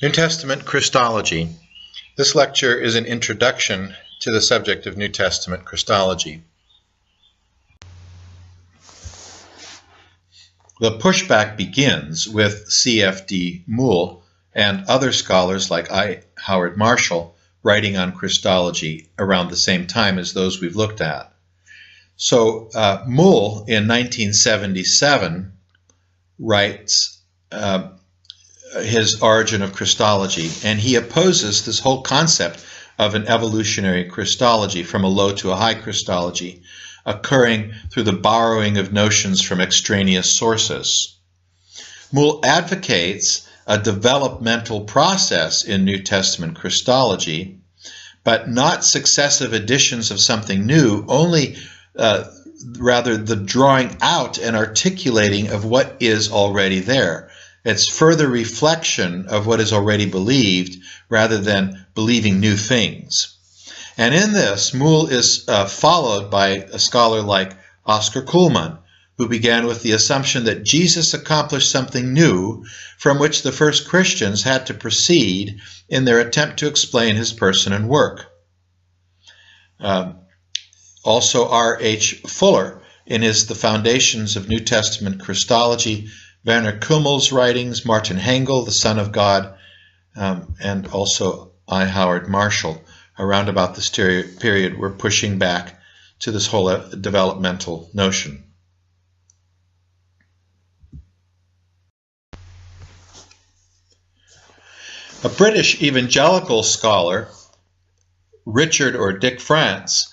New Testament Christology. This lecture is an introduction to the subject of New Testament Christology. The pushback begins with C.F.D. Moule and other scholars like I. Howard Marshall writing on Christology around the same time as those we've looked at. So Moule in 1977 writes his Origin of Christology, and he opposes this whole concept of an evolutionary Christology from a low to a high Christology occurring through the borrowing of notions from extraneous sources. Moule advocates a developmental process in New Testament Christology, but not successive additions of something new, only rather the drawing out and articulating of what is already there. It's further reflection of what is already believed rather than believing new things. And in this, Moule is followed by a scholar like Oscar Kuhlmann, who began with the assumption that Jesus accomplished something new from which the first Christians had to proceed in their attempt to explain his person and work. Also R.H. Fuller, in his The Foundations of New Testament Christology, Werner Kummel's writings, Martin Hengel, The Son of God, and also I. Howard Marshall, around about this period, were pushing back to this whole developmental notion. A British evangelical scholar, Richard or Dick France,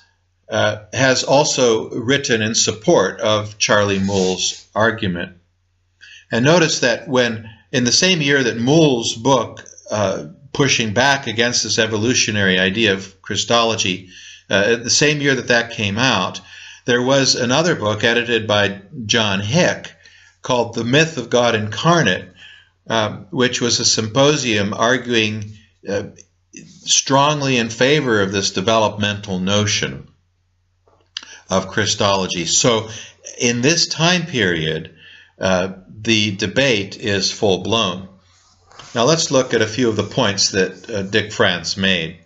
has also written in support of Charlie Moule's argument. And notice that when, in the same year that Moule's book, pushing back against this evolutionary idea of Christology, the same year that came out, there was another book edited by John Hick called The Myth of God Incarnate, which was a symposium arguing strongly in favor of this developmental notion of Christology. So in this time period, the debate is full-blown. Now let's look at a few of the points that Dick France made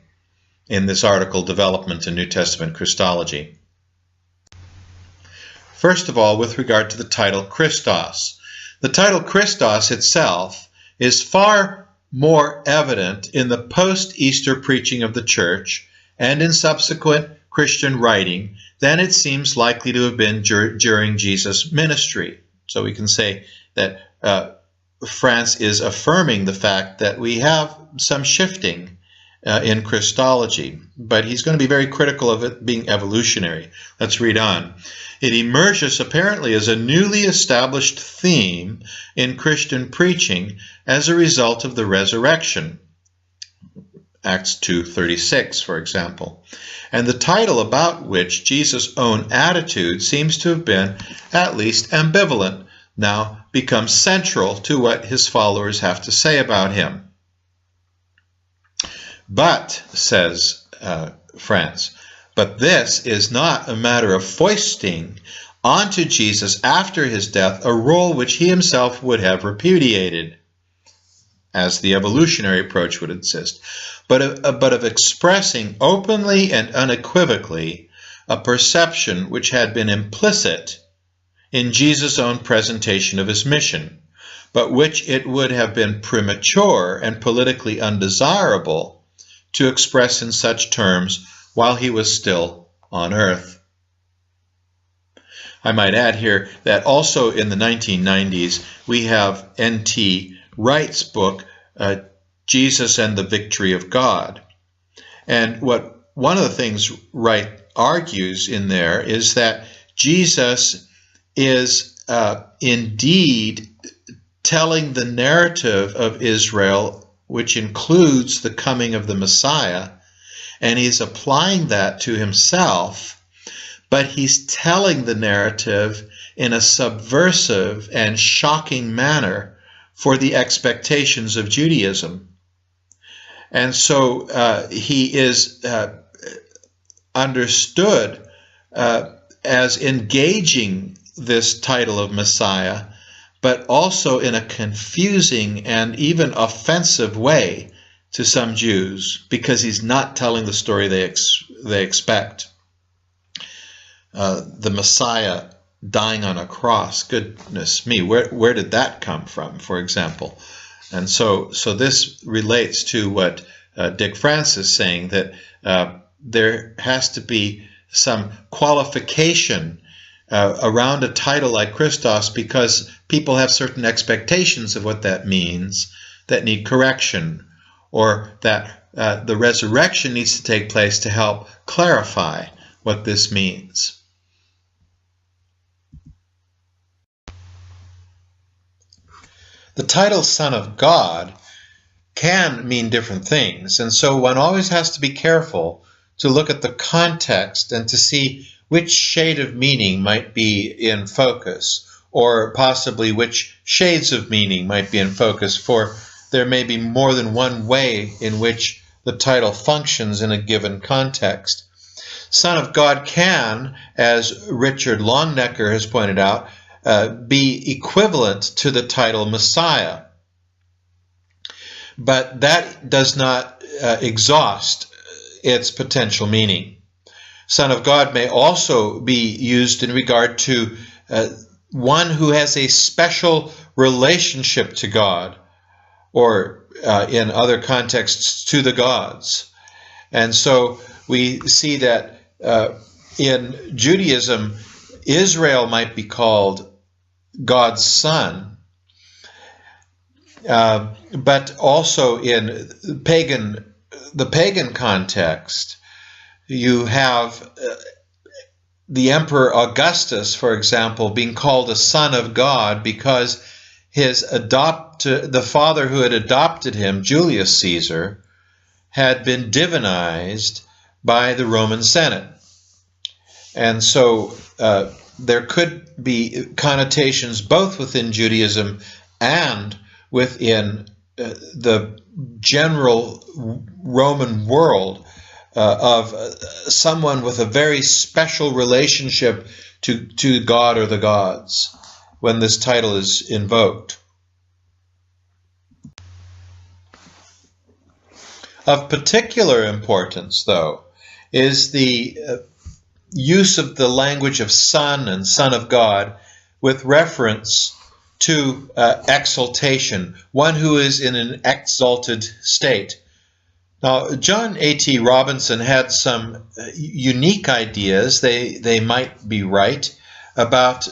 in this article, Development in New Testament Christology. First of all, with regard to the title Christos. The title Christos itself is far more evident in the post-Easter preaching of the Church and in subsequent Christian writing than it seems likely to have been during Jesus' ministry. So we can say that France is affirming the fact that we have some shifting in Christology, but he's going to be very critical of it being evolutionary. Let's read on. It emerges apparently as a newly established theme in Christian preaching as a result of the resurrection. Acts 2:36, for example. And the title about which Jesus' own attitude seems to have been at least ambivalent now becomes central to what his followers have to say about him. But, says France, but this is not a matter of foisting onto Jesus after his death a role which he himself would have repudiated, as the evolutionary approach would insist, but of expressing openly and unequivocally a perception which had been implicit in Jesus' own presentation of his mission, but which it would have been premature and politically undesirable to express in such terms while he was still on earth. I might add here that also in the 1990s we have N.T. Wright's book, Jesus and the Victory of God. And one of the things Wright argues in there is that Jesus is indeed telling the narrative of Israel, which includes the coming of the Messiah, and he's applying that to himself, but he's telling the narrative in a subversive and shocking manner for the expectations of Judaism. And so he is understood as engaging this title of Messiah but also in a confusing and even offensive way to some Jews, because he's not telling the story they expect. The Messiah dying on a cross, goodness me, where did that come from, for example? And so this relates to what Dick France is saying, that there has to be some qualification around a title like Christos, because people have certain expectations of what that means that need correction, or that the resurrection needs to take place to help clarify what this means. The title Son of God can mean different things, and so one always has to be careful to look at the context and to see which shade of meaning might be in focus, or possibly which shades of meaning might be in focus, for there may be more than one way in which the title functions in a given context. Son of God can, as Richard Longnecker has pointed out, be equivalent to the title Messiah. But that does not exhaust its potential meaning. Son of God may also be used in regard to one who has a special relationship to God, or in other contexts, to the gods. And so we see that in Judaism, Israel might be called God's son, but also in the pagan context, you have the Emperor Augustus, for example, being called a son of God because the father who had adopted him, Julius Caesar, had been divinized by the Roman Senate. And so there could be connotations both within Judaism and within the general Roman world of someone with a very special relationship to God or the gods when this title is invoked. Of particular importance, though, is the use of the language of Son and Son of God with reference to exaltation, one who is in an exalted state. Now, John A.T. Robinson had some unique ideas, they might be right, about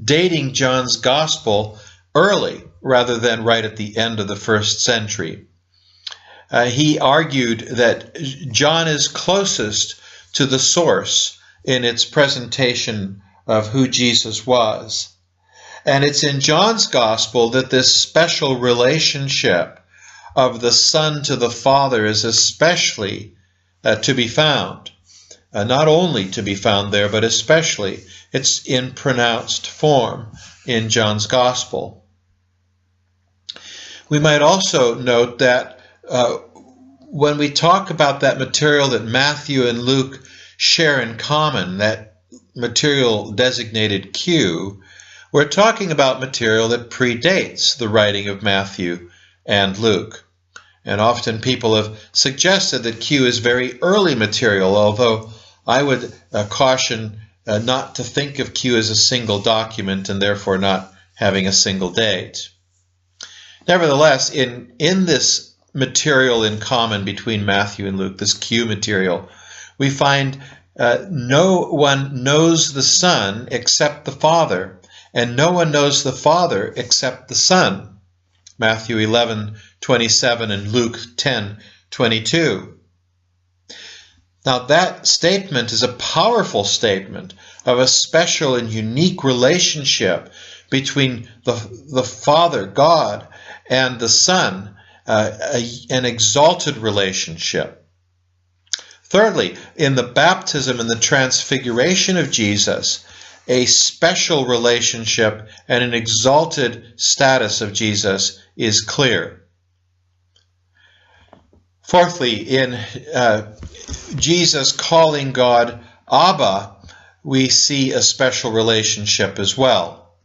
dating John's Gospel early rather than right at the end of the first century. He argued that John is closest to the source in its presentation of who Jesus was. And it's in John's Gospel that this special relationship of the Son to the Father is especially to be found. Not only to be found there, but especially it's in pronounced form in John's Gospel. We might also note that when we talk about that material that Matthew and Luke share in common, that material designated Q, we're talking about material that predates the writing of Matthew and Luke. And often people have suggested that Q is very early material, although I would caution not to think of Q as a single document and therefore not having a single date. Nevertheless, in this material in common between Matthew and Luke, this Q material, we find no one knows the Son except the Father, and no one knows the Father except the Son. Matthew 11:27 and Luke 10:22. Now that statement is a powerful statement of a special and unique relationship between the Father, God, and the Son, an exalted relationship. Thirdly, in the baptism and the transfiguration of Jesus, a special relationship and an exalted status of Jesus is clear. Fourthly, in Jesus calling God Abba, we see a special relationship as well.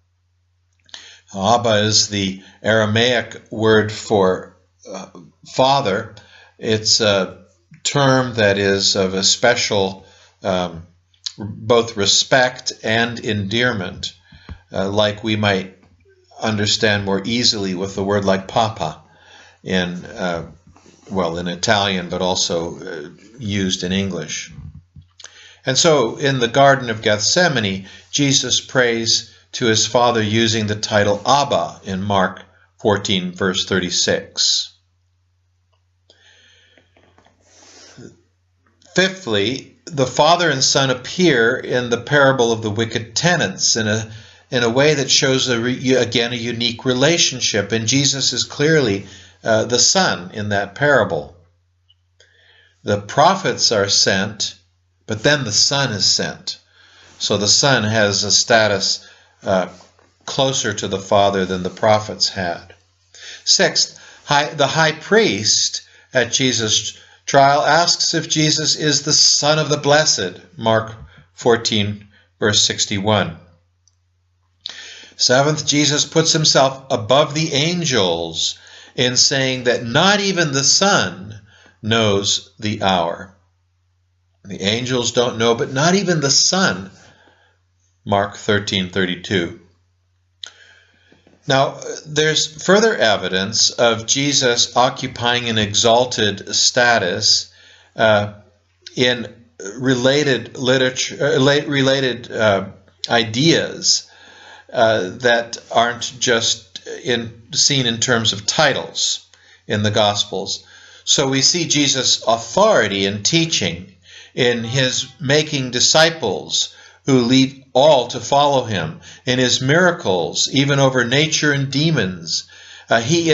Abba is the Aramaic word for father. It's a term that is of a special both respect and endearment, like we might understand more easily with a word like papa in Italian, but also used in English. And so in the Garden of Gethsemane, Jesus prays to his Father using the title Abba in Mark 14, verse 36. Fifthly, the Father and Son appear in the parable of the wicked tenants in a way that shows, again, a unique relationship. And Jesus is clearly the Son in that parable. The prophets are sent, but then the Son is sent. So the Son has a status closer to the Father than the prophets had. Sixth, the high priest at Jesus' trial asks if Jesus is the Son of the Blessed, Mark 14, verse 61. Seventh, Jesus puts himself above the angels in saying that not even the Son knows the hour. The angels don't know, but not even the Son, Mark 13:32. Now, there's further evidence of Jesus occupying an exalted status in related ideas that aren't just seen in terms of titles in the Gospels. So we see Jesus' authority in teaching, in his making disciples who lead all to follow him, in his miracles, even over nature and demons. He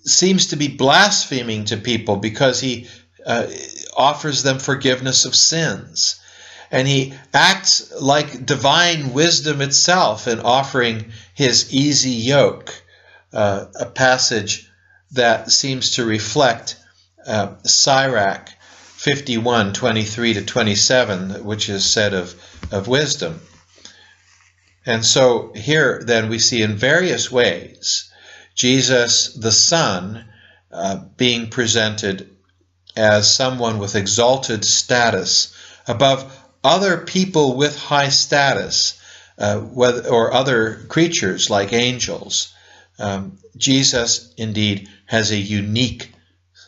seems to be blaspheming to people because he offers them forgiveness of sins. And he acts like divine wisdom itself in offering his easy yoke, a passage that seems to reflect Sirach 51:23-27, which is said of wisdom. And so here then we see in various ways Jesus the Son being presented as someone with exalted status above other people with high status, or other creatures like angels. Jesus indeed has a unique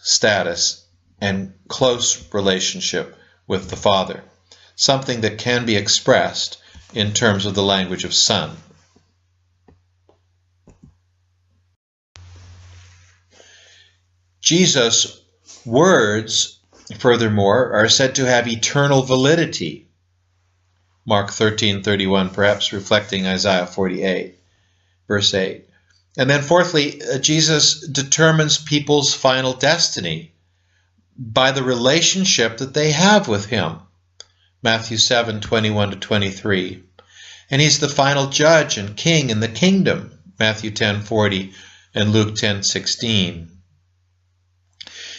status and close relationship with the Father, something that can be expressed in terms of the language of Son. Jesus' words, furthermore, are said to have eternal validity. Mark 13:31, perhaps reflecting Isaiah 48, verse 8. And then fourthly, Jesus determines people's final destiny by the relationship that they have with him. Matthew 7:21-23. And he's the final judge and king in the kingdom. Matthew 10:40 and Luke 10:16.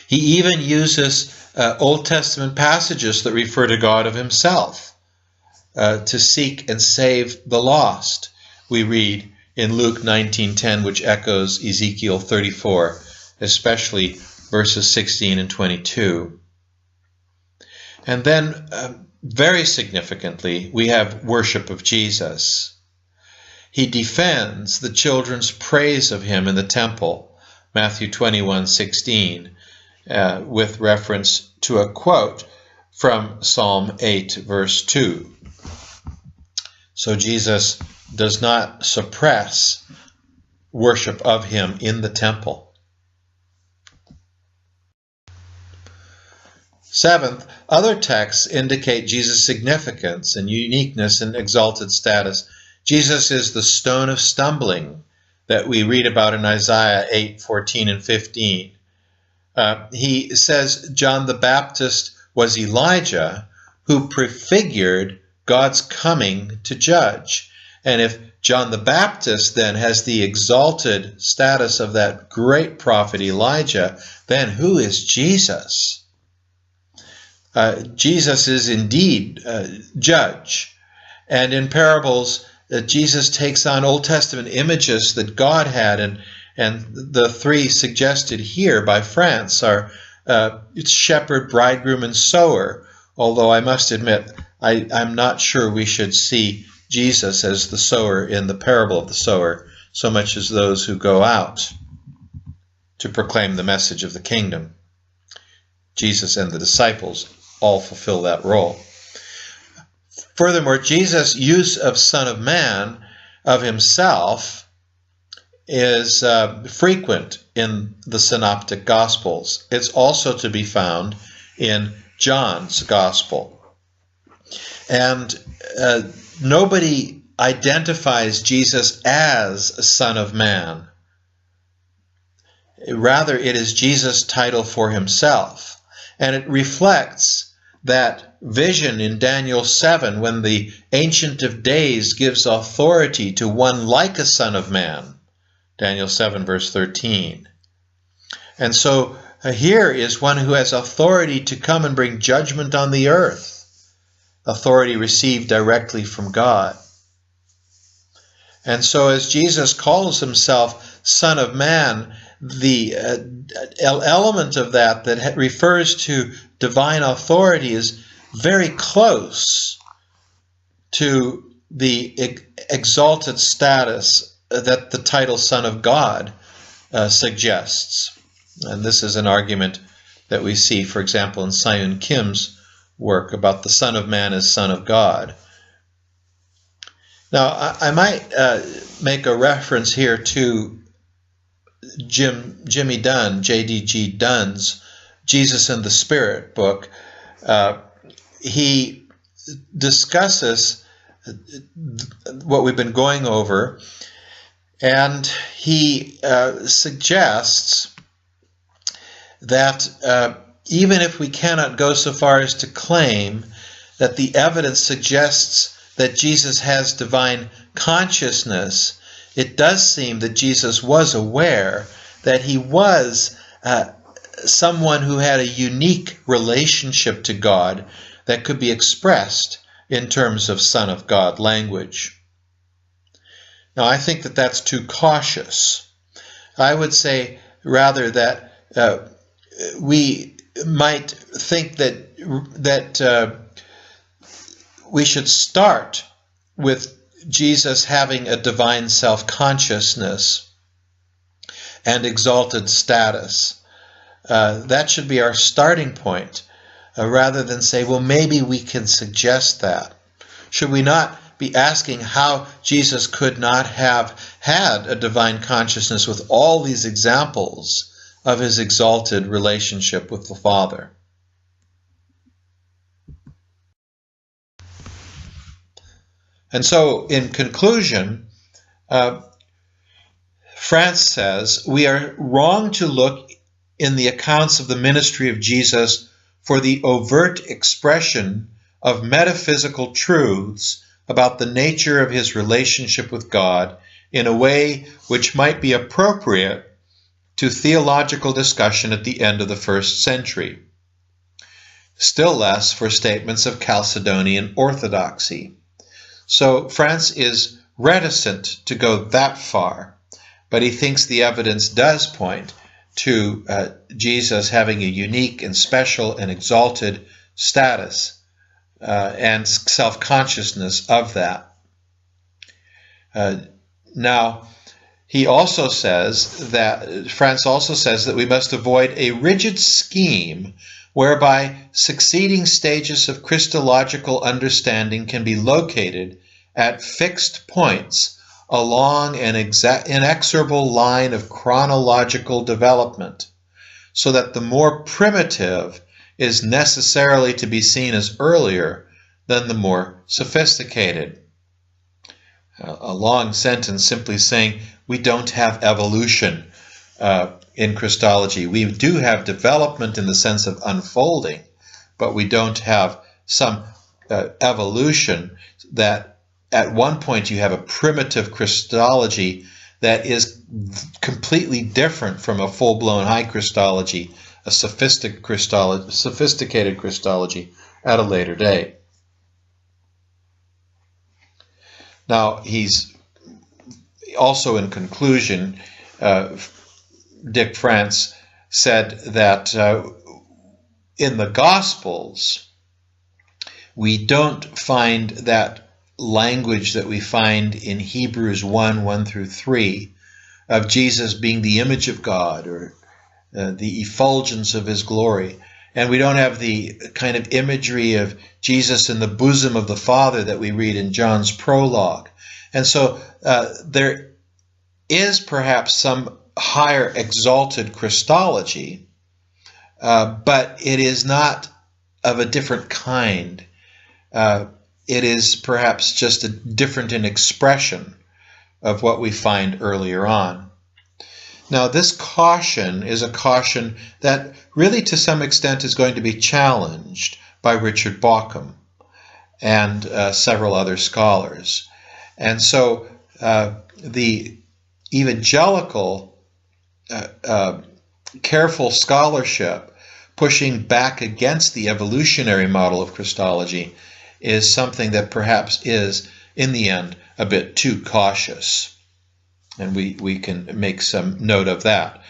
He even uses Old Testament passages that refer to God of himself to seek and save the lost. We read in Luke 19:10, which echoes Ezekiel 34, especially verses 16 and 22. And then, very significantly, we have worship of Jesus. He defends the children's praise of him in the temple, Matthew 21:16, with reference to a quote from Psalm 8, verse 2. So Jesus does not suppress worship of him in the temple. Seventh, other texts indicate Jesus' significance and uniqueness and exalted status. Jesus is the stone of stumbling that we read about in Isaiah 8:14 and 15. He says John the Baptist was Elijah who prefigured God's coming to judge. And if John the Baptist then has the exalted status of that great prophet Elijah, then who is Jesus? Jesus is indeed judge. And in parables, Jesus takes on Old Testament images that God had, and the three suggested here by France are shepherd, bridegroom, and sower, although I must admit I'm not sure we should see Jesus as the sower in the parable of the sower so much as those who go out to proclaim the message of the kingdom. Jesus and the disciples all fulfill that role. Furthermore, Jesus' use of Son of Man, of himself, is frequent in the Synoptic Gospels. It's also to be found in John's Gospel. And nobody identifies Jesus as a Son of Man. Rather, it is Jesus' title for himself. And it reflects that vision in Daniel 7 when the Ancient of Days gives authority to one like a Son of Man. Daniel 7 verse 13. And so here is one who has authority to come and bring judgment on the earth. Authority received directly from God. And so as Jesus calls himself Son of Man, the element of that refers to divine authority is very close to the exalted status that the title Son of God suggests. And this is an argument that we see, for example, in Sion Kim's work about the Son of Man as Son of God. Now, I might make a reference here to Jimmy Dunn, J.D.G. Dunn's Jesus and the Spirit book. He discusses what we've been going over, and he suggests that even if we cannot go so far as to claim that the evidence suggests that Jesus has divine consciousness, it does seem that Jesus was aware that he was someone who had a unique relationship to God that could be expressed in terms of Son of God language. Now, I think that that's too cautious. I would say rather that we might think that we should start with Jesus having a divine self-consciousness and exalted status. That should be our starting point, rather than say, well, maybe we can suggest that. Should we not be asking how Jesus could not have had a divine consciousness with all these examples of his exalted relationship with the Father? And so, in conclusion, France says, we are wrong to look in the accounts of the ministry of Jesus for the overt expression of metaphysical truths about the nature of his relationship with God in a way which might be appropriate to theological discussion at the end of the first century. Still less for statements of Chalcedonian orthodoxy. So France is reticent to go that far, but he thinks the evidence does point to Jesus having a unique and special and exalted status and self-consciousness of that. Now, he also says that, France also says that we must avoid a rigid scheme whereby succeeding stages of Christological understanding can be located at fixed points along an inexorable line of chronological development, so that the more primitive is necessarily to be seen as earlier than the more sophisticated. A long sentence simply saying we don't have evolution in Christology. We do have development in the sense of unfolding, but we don't have some evolution that at one point you have a primitive Christology that is completely different from a full-blown high Christology, a sophisticated Christology at a later date. Now, he's also in conclusion, Dick France said that in the Gospels, we don't find that language that we find in Hebrews 1 through 3, of Jesus being the image of God, or the effulgence of his glory. And we don't have the kind of imagery of Jesus in the bosom of the Father that we read in John's prologue. And so there is perhaps some higher exalted Christology, but it is not of a different kind. It is perhaps just different in expression of what we find earlier on. Now, this caution is a caution that really to some extent is going to be challenged by Richard Bauckham and several other scholars. And so the evangelical careful scholarship pushing back against the evolutionary model of Christology is something that perhaps is, in the end, a bit too cautious. And we can make some note of that.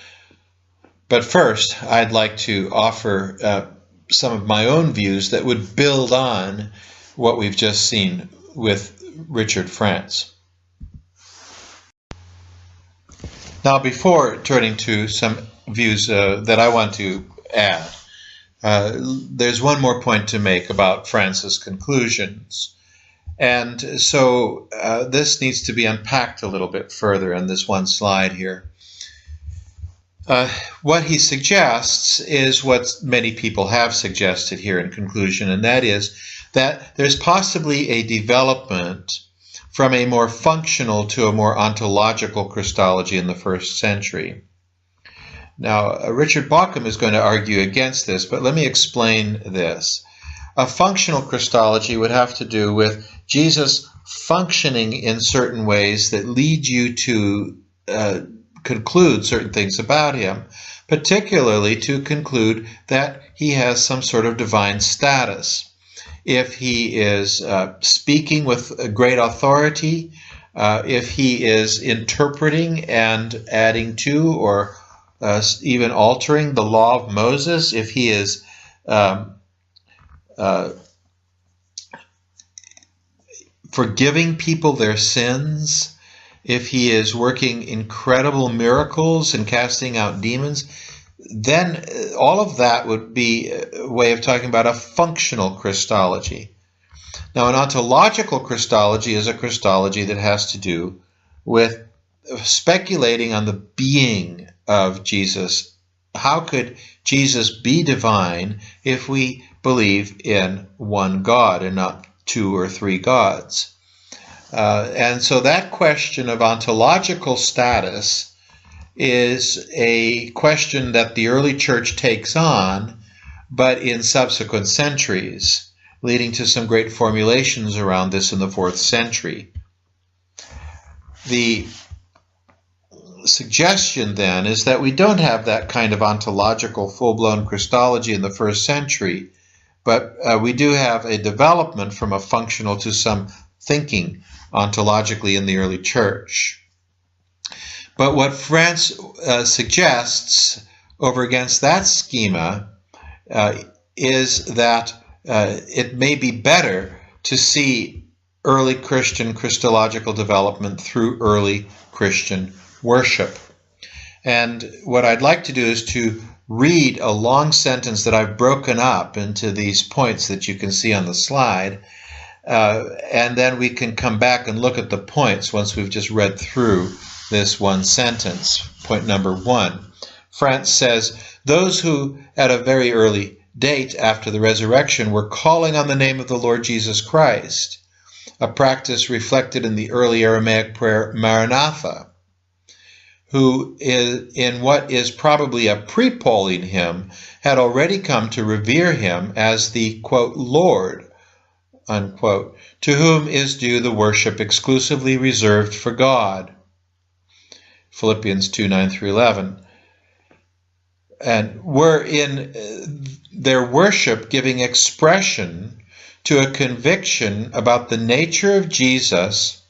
But first, I'd like to offer some of my own views that would build on what we've just seen with Richard France. Now, before turning to some views that I want to add, there's one more point to make about France's conclusions. And so this needs to be unpacked a little bit further in this one slide here. What he suggests is what many people have suggested here in conclusion, and that is that there's possibly a development from a more functional to a more ontological Christology in the first century. Now, Richard Bauckham is going to argue against this, but let me explain this. A functional Christology would have to do with Jesus functioning in certain ways that lead you to conclude certain things about him, particularly to conclude that he has some sort of divine status. If he is speaking with great authority, if he is interpreting and adding to or even altering the law of Moses, if he is forgiving people their sins, if he is working incredible miracles and casting out demons, then all of that would be a way of talking about a functional Christology. Now, an ontological Christology is a Christology that has to do with speculating on the being of Jesus. How could Jesus be divine if we believe in one God and not two or three gods? And so that question of ontological status is a question that the early church takes on, but in subsequent centuries, leading to some great formulations around this in the 4th century. The suggestion then is that we don't have that kind of ontological full-blown Christology in the 1st century, but we do have a development from a functional to some thinking ontologically in the early church. But what France suggests over against that schema is that it may be better to see early Christian Christological development through early Christian worship. And what I'd like to do is to read a long sentence that I've broken up into these points that you can see on the slide, and then we can come back and look at the points once we've just read through this one sentence. Point number 1. France says, those who at a very early date after the resurrection were calling on the name of the Lord Jesus Christ, a practice reflected in the early Aramaic prayer Maranatha, who in what is probably a pre-Pauline hymn had already come to revere him as the, quote, Lord, unquote, to whom is due the worship exclusively reserved for God. Philippians 2:9-11. And were in their worship giving expression to a conviction about the nature of Jesus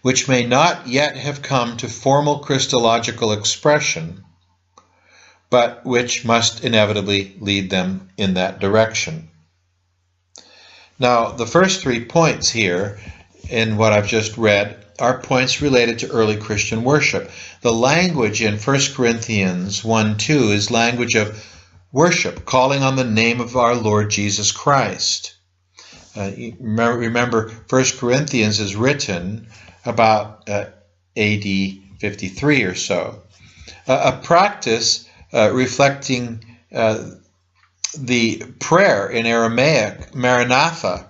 which may not yet have come to formal Christological expression, but which must inevitably lead them in that direction. Now, the first 3 points here in what I've just read are points related to early Christian worship. The language in 1 Corinthians 1:2 is language of worship, calling on the name of our Lord Jesus Christ. Remember, 1 Corinthians is written about AD 53 or so. A practice reflecting the prayer in Aramaic, Maranatha,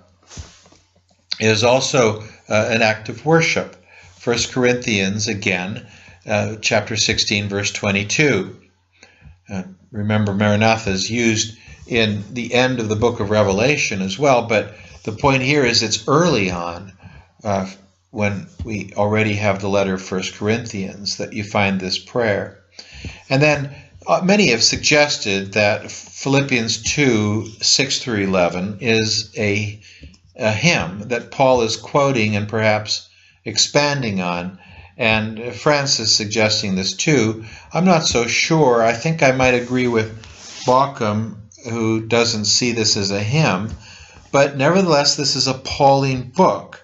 is also an act of worship. 1 Corinthians, again, chapter 16, verse 22. Remember, Maranatha is used in the end of the book of Revelation as well, but the point here is it's early on, when we already have the letter of 1 Corinthians, that you find this prayer. And then many have suggested that Philippians 2, 6 through 11 is a hymn that Paul is quoting and perhaps expanding on. And France is suggesting this too. I'm not so sure. I think I might agree with Bauckham, who doesn't see this as a hymn. But nevertheless, this is a Pauline book.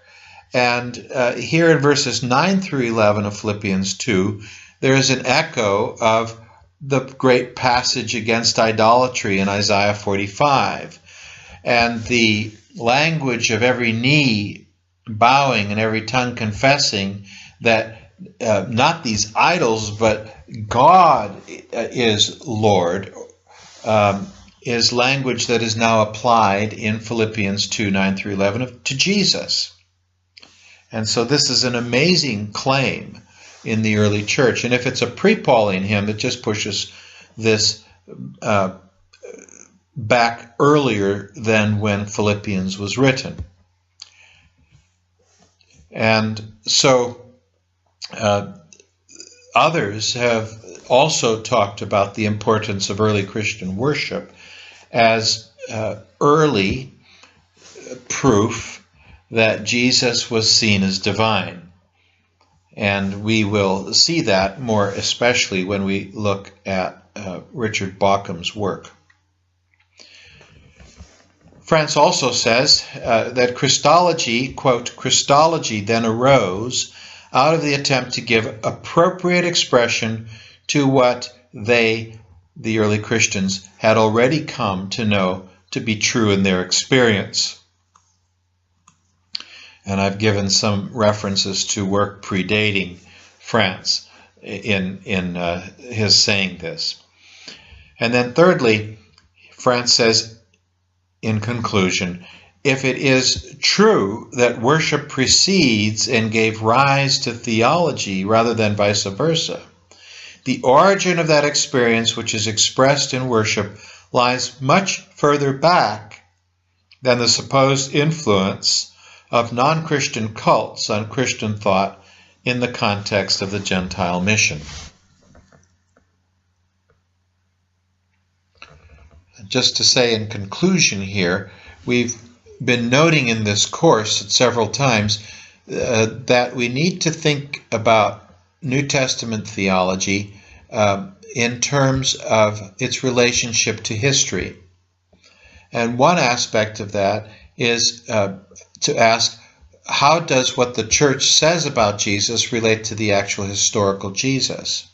And here in verses 9 through 11 of Philippians 2, there is an echo of the great passage against idolatry in Isaiah 45. And the language of every knee bowing and every tongue confessing that not these idols, but God is Lord, is language that is now applied in Philippians 2, 9 through 11 to Jesus. And so this is an amazing claim in the early church. And if it's a pre-Pauline hymn, it just pushes this back earlier than when Philippians was written. And so others have also talked about the importance of early Christian worship as early proof that Jesus was seen as divine. And we will see that more especially when we look at Richard Bauckham's work. France also says that Christology, quote, Christology then arose out of the attempt to give appropriate expression to what they, the early Christians, had already come to know to be true in their experience. And I've given some references to work predating France in his saying this. And then thirdly, France says, in conclusion, if it is true that worship precedes and gave rise to theology rather than vice versa, the origin of that experience which is expressed in worship lies much further back than the supposed influence of non-Christian cults on Christian thought in the context of the Gentile mission. Just to say in conclusion here, we've been noting in this course several times that we need to think about New Testament theology in terms of its relationship to history. And one aspect of that is to ask, how does what the church says about Jesus relate to the actual historical Jesus?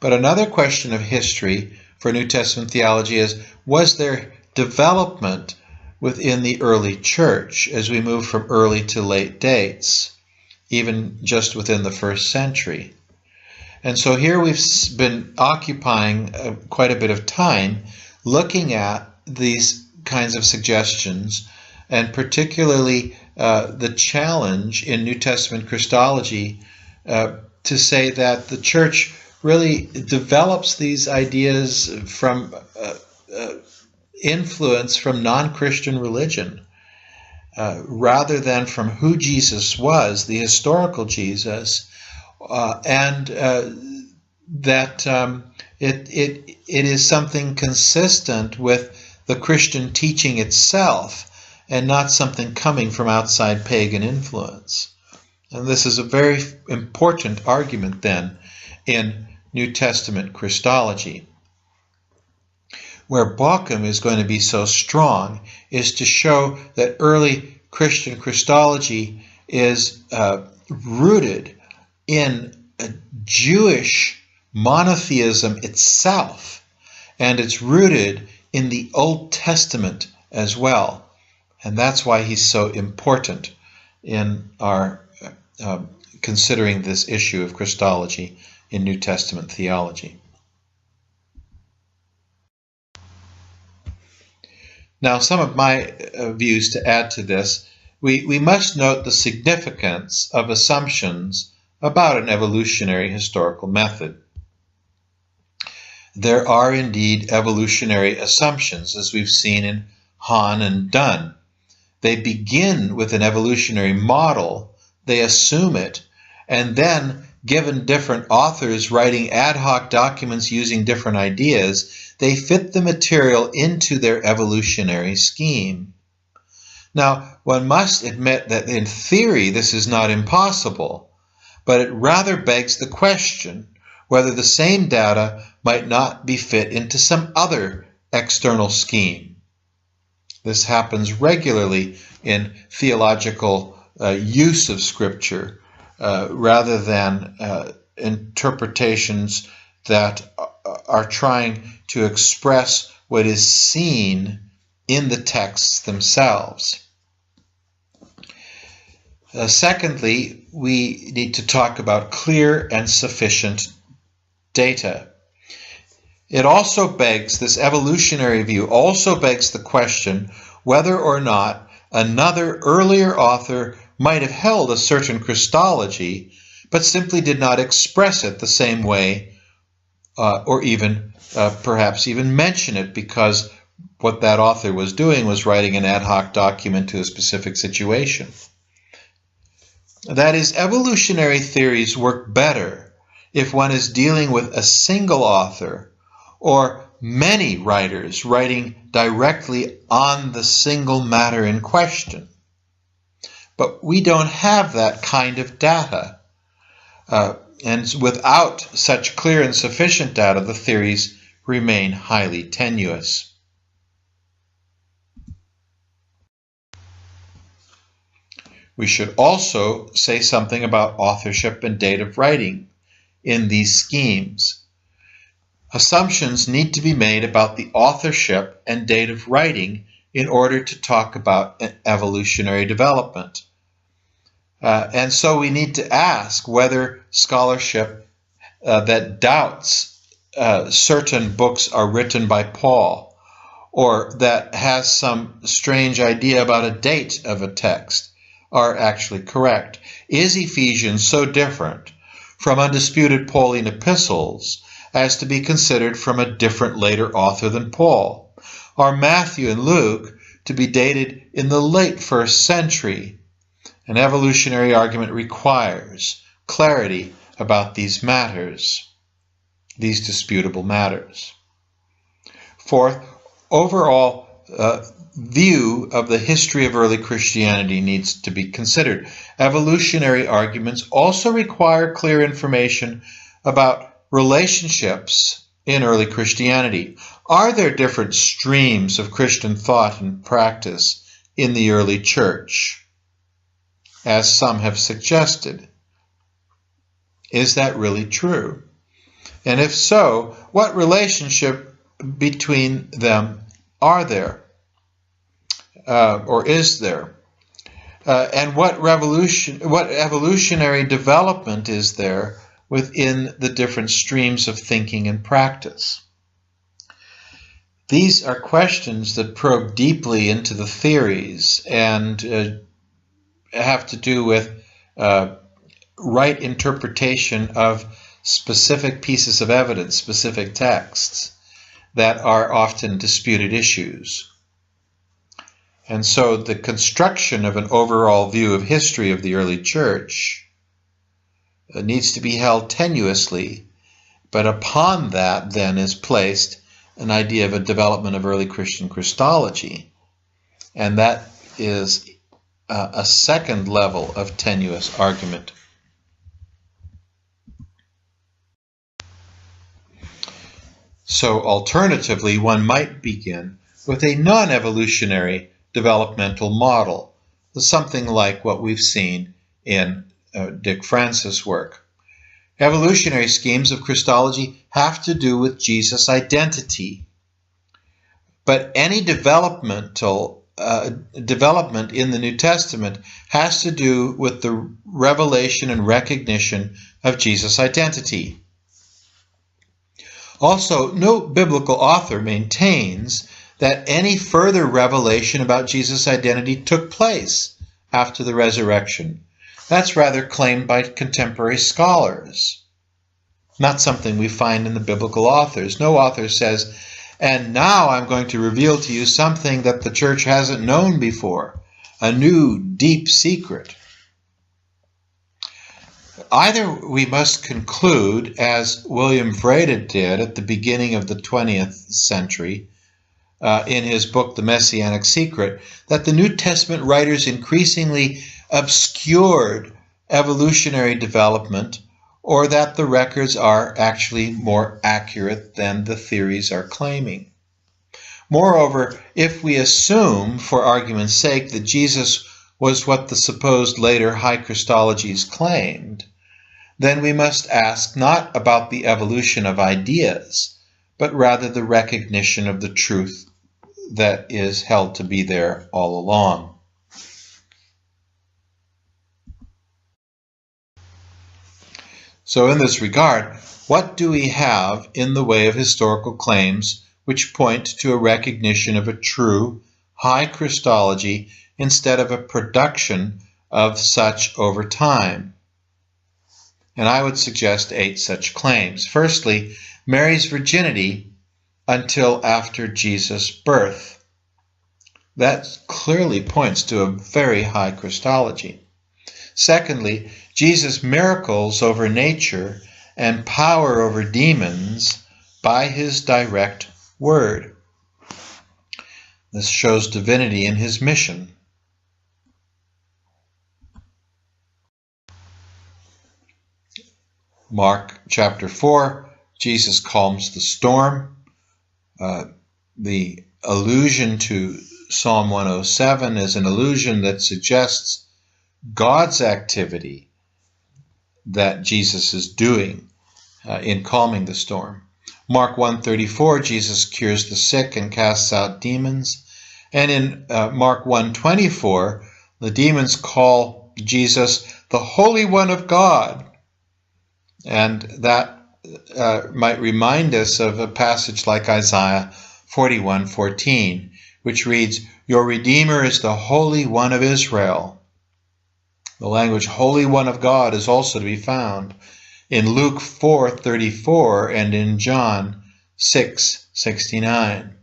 But another question of history for New Testament theology is, was there development within the early church as we move from early to late dates, even just within the first century? And so here we've been occupying quite a bit of time looking at these kinds of suggestions, and particularly the challenge in New Testament Christology to say that the church really develops these ideas from influence from non-Christian religion rather than from who Jesus was, the historical Jesus, and that it is something consistent with the Christian teaching itself and not something coming from outside pagan influence. And this is a very important argument then in New Testament Christology. Where Bauckham is going to be so strong is to show that early Christian Christology is rooted in a Jewish monotheism itself, and it's rooted in the Old Testament as well. And that's why he's so important in our considering this issue of Christology in New Testament theology. Now, some of my views to add to this, we must note the significance of assumptions about an evolutionary historical method. There are indeed evolutionary assumptions, as we've seen in Hahn and Dunn. They begin with an evolutionary model, they assume it, and then, given different authors writing ad hoc documents using different ideas, they fit the material into their evolutionary scheme. Now, one must admit that in theory this is not impossible, but it rather begs the question whether the same data might not be fit into some other external scheme. This happens regularly in theological use of Scripture rather than interpretations that are trying to express what is seen in the texts themselves. Secondly, we need to talk about clear and sufficient data. It also begs, this evolutionary view also begs the question whether or not another earlier author might have held a certain Christology, but simply did not express it the same way, or even perhaps even mention it, because what that author was doing was writing an ad hoc document to a specific situation. That is, evolutionary theories work better if one is dealing with a single author or many writers writing directly on the single matter in question. But we don't have that kind of data. And without such clear and sufficient data, the theories remain highly tenuous. We should also say something about authorship and date of writing in these schemes. Assumptions need to be made about the authorship and date of writing in order to talk about an evolutionary development. And so we need to ask whether scholarship that doubts certain books are written by Paul, or that has some strange idea about a date of a text, are actually correct. Is Ephesians so different from undisputed Pauline epistles as to be considered from a different later author than Paul? Are Matthew and Luke to be dated in the late 1st century? An evolutionary argument requires clarity about these matters, these disputable matters. Fourth, overall view of the history of early Christianity needs to be considered. Evolutionary arguments also require clear information about relationships in early Christianity. Are there different streams of Christian thought and practice in the early church, as some have suggested? Is that really true? And if so, what relationship between them are there? Or is there? And what evolutionary development is there within the different streams of thinking and practice? These are questions that probe deeply into the theories and have to do with right interpretation of specific pieces of evidence, specific texts that are often disputed issues. And so the construction of an overall view of history of the early church needs to be held tenuously, but upon that then is placed an idea of a development of early Christian Christology. And that is a second level of tenuous argument. So alternatively, one might begin with a non-evolutionary developmental model, something like what we've seen in Dick Francis' work. Evolutionary schemes of Christology have to do with Jesus' identity, but any development in the New Testament has to do with the revelation and recognition of Jesus' identity. Also, no biblical author maintains that any further revelation about Jesus' identity took place after the resurrection. That's rather claimed by contemporary scholars, not something we find in the biblical authors. No author says, and now I'm going to reveal to you something that the church hasn't known before, a new deep secret. Either we must conclude, as William Vrede did at the beginning of the 20th century, in his book, The Messianic Secret, that the New Testament writers increasingly obscured evolutionary development, or that the records are actually more accurate than the theories are claiming. Moreover, if we assume, for argument's sake, that Jesus was what the supposed later high Christologies claimed, then we must ask not about the evolution of ideas, but rather the recognition of the truth that is held to be there all along. So in this regard, what do we have in the way of historical claims which point to a recognition of a true high Christology instead of a production of such over time? And I would suggest 8 such claims. Firstly, Mary's virginity until after Jesus' birth. That clearly points to a very high Christology. Secondly, Jesus' miracles over nature and power over demons by his direct word. This shows divinity in his mission. Mark chapter 4, Jesus calms the storm. The allusion to Psalm 107 is an allusion that suggests God's activity that Jesus is doing in calming the storm. Mark 1:34, Jesus cures the sick and casts out demons. And in Mark 1:24, the demons call Jesus the Holy One of God. And that might remind us of a passage like Isaiah 41:14, which reads, "Your Redeemer is the Holy One of Israel." The language Holy One of God is also to be found in Luke 4:34 and in John 6:69.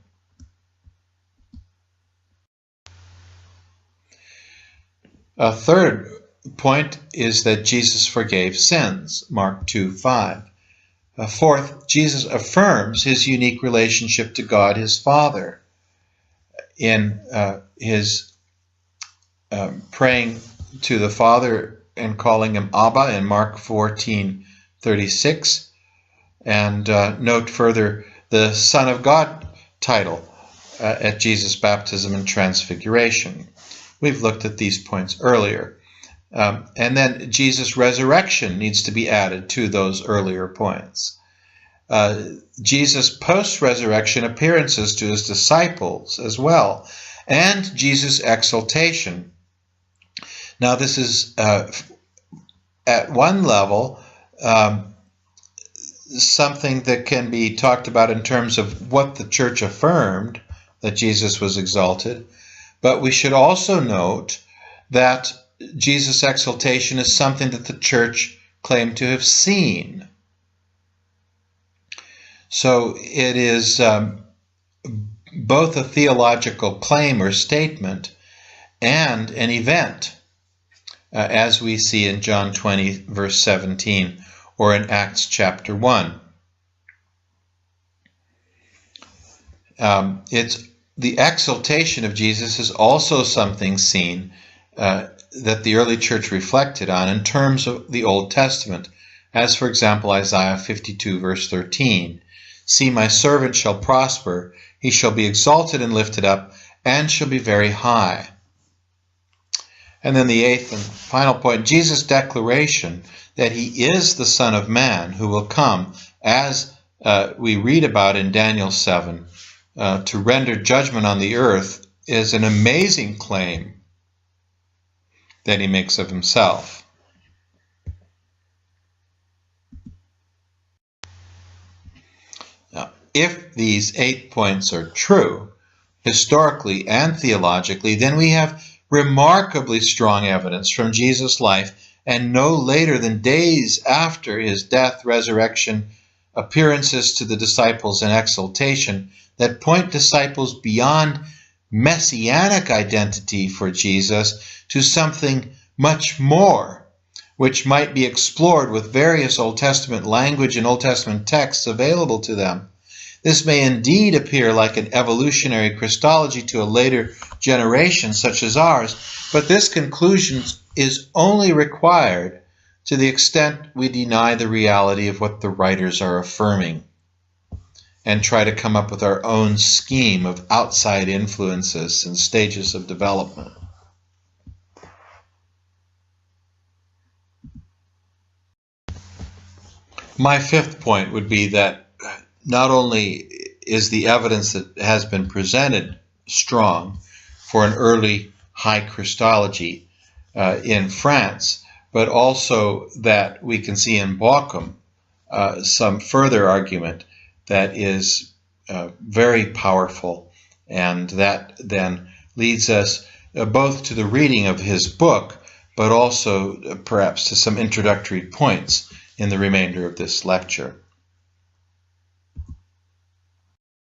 A third point is that Jesus forgave sins, Mark 2:5. Fourth, Jesus affirms his unique relationship to God, his Father, in his praying to the Father and calling him Abba in Mark 14:36. And note further the Son of God title at Jesus' baptism and transfiguration. We've looked at these points earlier. And then Jesus' resurrection needs to be added to those earlier points. Jesus' post-resurrection appearances to his disciples as well, and Jesus' exaltation. Now this is, at one level, something that can be talked about in terms of what the church affirmed, that Jesus was exalted, but we should also note that Jesus' exaltation is something that the church claimed to have seen. So it is both a theological claim or statement and an event, as we see in John 20, verse 17, or in Acts chapter 1. It's the exaltation of Jesus is also something seen that the early church reflected on in terms of the Old Testament, as for example Isaiah 52 verse 13. See, my servant shall prosper, he shall be exalted and lifted up, and shall be very high. And then the eighth and final point, Jesus' declaration that he is the Son of Man who will come, as we read about in Daniel 7, to render judgment on the earth, is an amazing claim that he makes of himself. Now, if these 8 points are true, historically and theologically, then we have remarkably strong evidence from Jesus' life, and no later than days after his death, resurrection, appearances to the disciples, and exaltation, that point disciples beyond messianic identity for Jesus to something much more, which might be explored with various Old Testament language and Old Testament texts available to them. This may indeed appear like an evolutionary Christology to a later generation such as ours, but this conclusion is only required to the extent we deny the reality of what the writers are affirming and try to come up with our own scheme of outside influences and stages of development. My fifth point would be that not only is the evidence that has been presented strong for an early high Christology in France, but also that we can see in Bauckham some further argument that is very powerful, and that then leads us both to the reading of his book, but also perhaps to some introductory points in the remainder of this lecture.